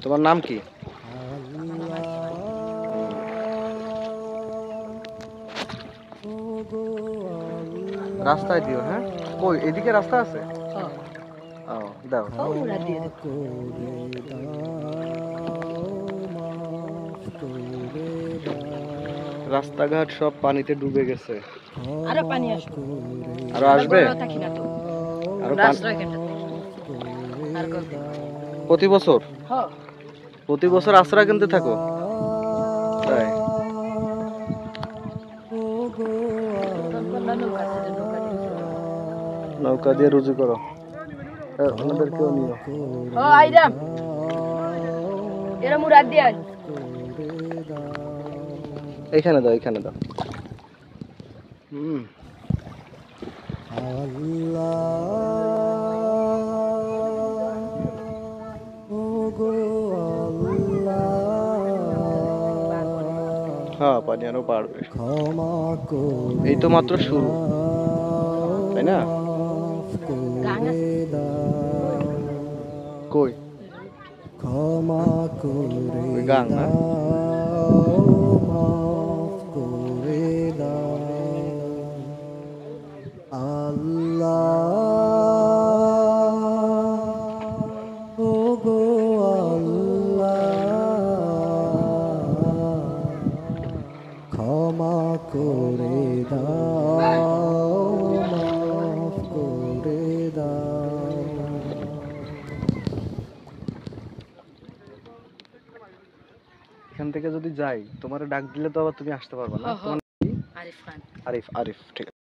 তোমার নাম কি? আমার নাম আরিফান। রাস্তায় দিও, হ্যাঁ? কই এদিকে রাস্তা আছে? ও ও দাও। ও মুড়া দিয়ে দেব। রাস্তাঘাট সব পানিতে ডুবে গেছে। আরো পানি আসবে, আরো আমরা আসবে? বড় থাকি না তো, আরো আমরা পানি আশ্রয় কেন্দ্রতে। আর কতদিন? প্রতি বছর? হ প্রতি বছর আশ্রয় কিনতে থাকো? তাই? কোন কোন নৌকা আছে, যে নৌকা দিয়ে দিতে পারবো। নৌকা দিয়ে রুজু করো। ওনাদেরকেও নিও। ও আইরাম, এরা মুড়া দিয়ে আয়। এইখানে দাও, এইখানে দাও। হুম। হ্যাঁ, পানি আরো বাড়বে। এই তো মাত্র শুরু, তাই না? গান আছে কই? ওই গান না? ক্ষমা করে দাও, মাফ করে দাও। এখান থেকে যদি যাই, তোমার ডাক দিলে তো আবার তুমি আসতে পারবে না। হ হ তোমার আরিফ খান। আরিফ, আরিফ, ঠিক আছে।